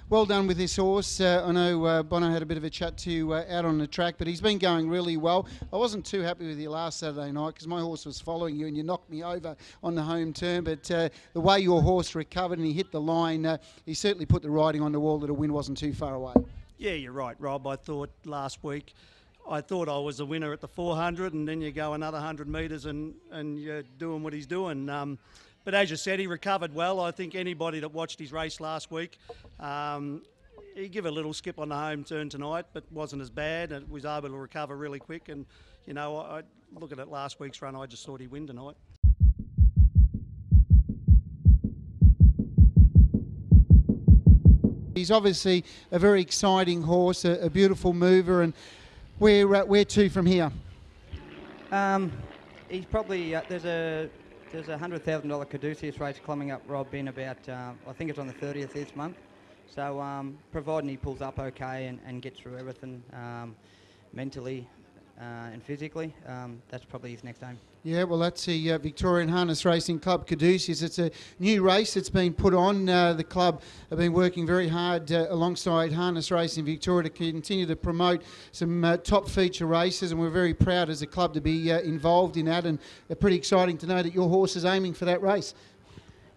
Well done with this horse. I know Bono had a bit of a chat to you out on the track, but he's been going really well. I wasn't too happy with you last Saturday night because my horse was following you and you knocked me over on the home turn, but the way your horse recovered and he hit the line, he certainly put the writing on the wall that a win wasn't too far away. Yeah, you're right, Rob. I thought last week, I thought I was a winner at the 400, and then you go another 100 metres and you're doing what he's doing. But as you said, he recovered well. I think anybody that watched his race last week, he gave a little skip on the home turn tonight, but wasn't as bad and was able to recover really quick. And, you know, I look at it last week's run, I just thought he'd win tonight. He's obviously a very exciting horse, a beautiful mover, and where to from here? He's probably there's a $100,000 Caduceus race coming up, Rob, in about I think it's on the 30th this month. So providing he pulls up okay and gets through everything mentally and physically, that's probably his next aim. Yeah, well, that's the Victorian Harness Racing Club Caduceus. It's a new race that's been put on. The club have been working very hard alongside Harness Racing Victoria to continue to promote some top feature races, and we're very proud as a club to be involved in that, and pretty exciting to know that your horse is aiming for that race.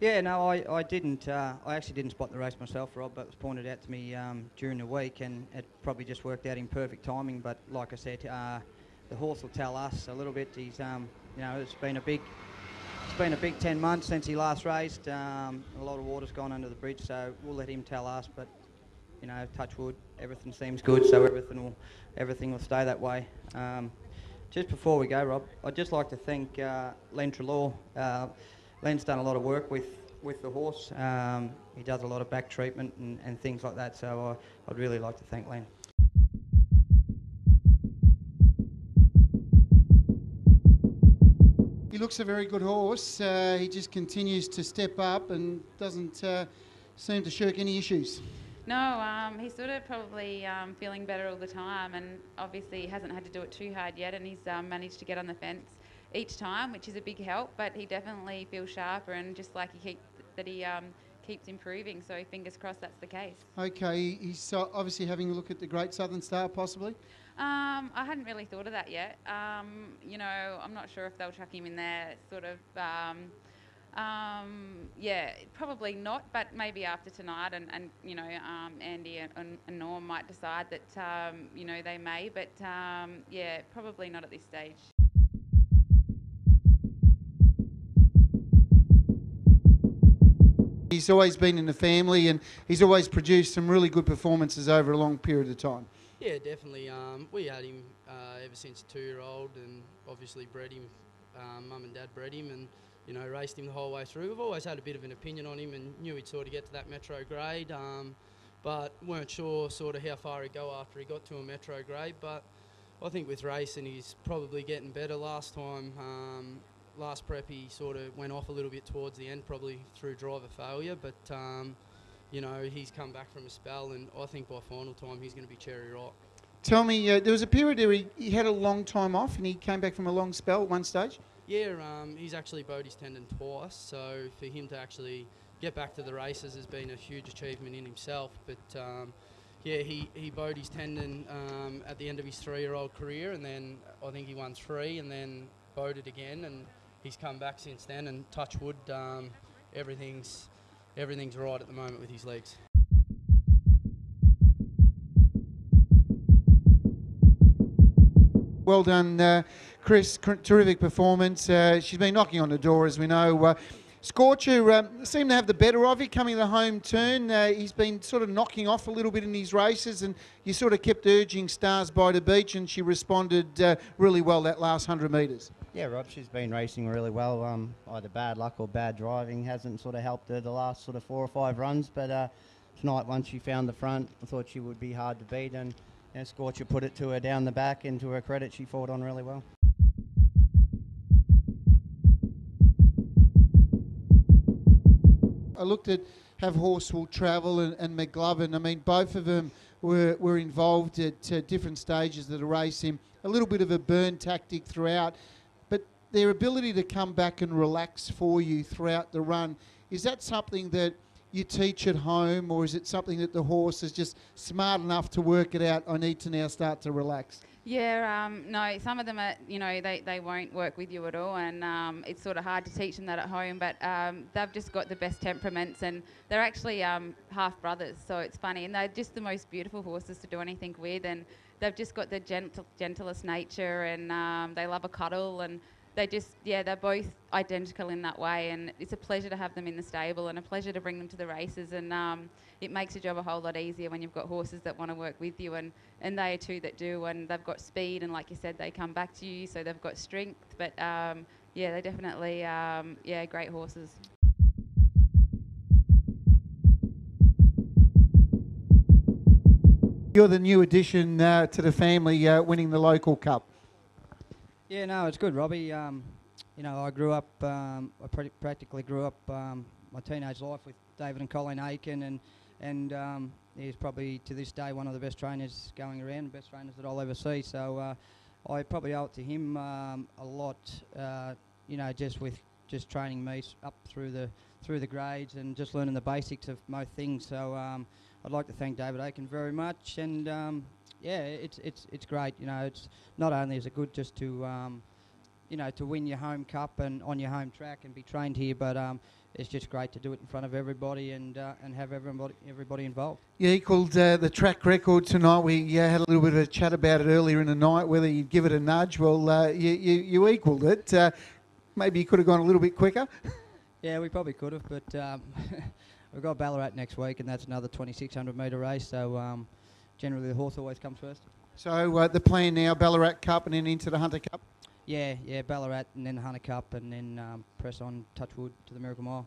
Yeah, no, I didn't. I actually didn't spot the race myself, Rob, but it was pointed out to me during the week, and it probably just worked out in perfect timing. But like I said, the horse will tell us a little bit. He's, you know, it's been a big 10 months since he last raced. A lot of water's gone under the bridge, so we'll let him tell us. But you know, touch wood, everything seems good, so everything will stay that way. Just before we go, Rob, I'd just like to thank Len Trelaw. Len's done a lot of work with the horse. He does a lot of back treatment and things like that, so I'd really like to thank Len. He looks a very good horse. He just continues to step up and doesn't seem to shirk any issues. No, he's sort of probably feeling better all the time, and obviously he hasn't had to do it too hard yet, and he's managed to get on the fence each time, which is a big help, but he definitely feels sharper, and just like he keeps improving, so fingers crossed that's the case. Okay, he's obviously having a look at the Great Southern Star possibly? I hadn't really thought of that yet. You know, I'm not sure if they'll chuck him in there, sort of, yeah, probably not, but maybe after tonight, and you know, Andy and Norm might decide that, you know, they may, but yeah, probably not at this stage. He's always been in the family, and he's always produced some really good performances over a long period of time. Yeah, definitely. We had him ever since a 2-year-old, and obviously bred him. Mum and Dad bred him, and you know, raced him the whole way through. We've always had a bit of an opinion on him, and knew he'd sort of get to that metro grade, but weren't sure sort of how far he'd go after he got to a metro grade. But I think with racing, he's probably getting better. Last time, last prep, he sort of went off a little bit towards the end, probably through driver failure, but you know, he's come back from a spell, and I think by final time he's going to be cherry ripe. Tell me, there was a period where he had a long time off and he came back from a long spell at one stage? Yeah, he's actually bowed his tendon twice, so for him to actually get back to the races has been a huge achievement in himself. But yeah, he bowed his tendon at the end of his 3-year-old career, and then I think he won 3 and then bowed it again, and he's come back since then, and touch wood, everything's right at the moment with his legs. Well done, Chris. Terrific performance. She's been knocking on the door, as we know. Scorcher seemed to have the better of it coming to the home turn. He's been sort of knocking off a little bit in his races, and you sort of kept urging Stars by the Beach, and she responded really well that last 100 metres. Yeah, Rob, she's been racing really well. Either bad luck or bad driving hasn't sort of helped her the last sort of 4 or 5 runs, but tonight, once she found the front, I thought she would be hard to beat, and you know, Scorcher put it to her down the back, and to her credit, she fought on really well. I looked at Have Horse Will Travel and McGlovern. I mean, both of them were involved at different stages of the race in a little bit of a burn tactic throughout, but their ability to come back and relax for you throughout the run, is that something that you teach at home, or is it something that the horse is just smart enough to work it out? I need to now start to relax. Yeah, no, some of them are, they won't work with you at all, and it's sort of hard to teach them that at home, but they've just got the best temperaments, and they're actually half brothers, so it's funny, and they're just the most beautiful horses to do anything with, and they've just got the gentlest nature, and they love a cuddle, and they're both identical in that way, and it's a pleasure to have them in the stable and a pleasure to bring them to the races, and it makes your job a whole lot easier when you've got horses that want to work with you, and they are two that do, and they've got speed, and like you said, they come back to you, so they've got strength, but they're definitely great horses. You're the new addition to the family, winning the local cup. Yeah, no, it's good, Robbie. I grew up, practically grew up my teenage life with David and Colleen Aiken, and he's probably to this day one of the best trainers going around, best trainers that I'll ever see. So I probably owe it to him a lot. Just training me up through the grades and just learning the basics of most things. So I'd like to thank David Aiken very much, and it's great. It's not only is it good just to to win your home cup and on your home track and be trained here, but it's just great to do it in front of everybody and have everybody involved. You equalled the track record tonight. We had a little bit of a chat about it earlier in the night, whether you'd give it a nudge. Well, you equalled it. Maybe you could have gone a little bit quicker. Yeah, we probably could have, but we've got Ballarat next week, and that's another 2,600 metre race. So generally, the horse always comes first. So the plan now, Ballarat Cup and then into the Hunter Cup? Yeah, Ballarat and then the Hunter Cup, and then press on, touch wood, to the Miracle Mile.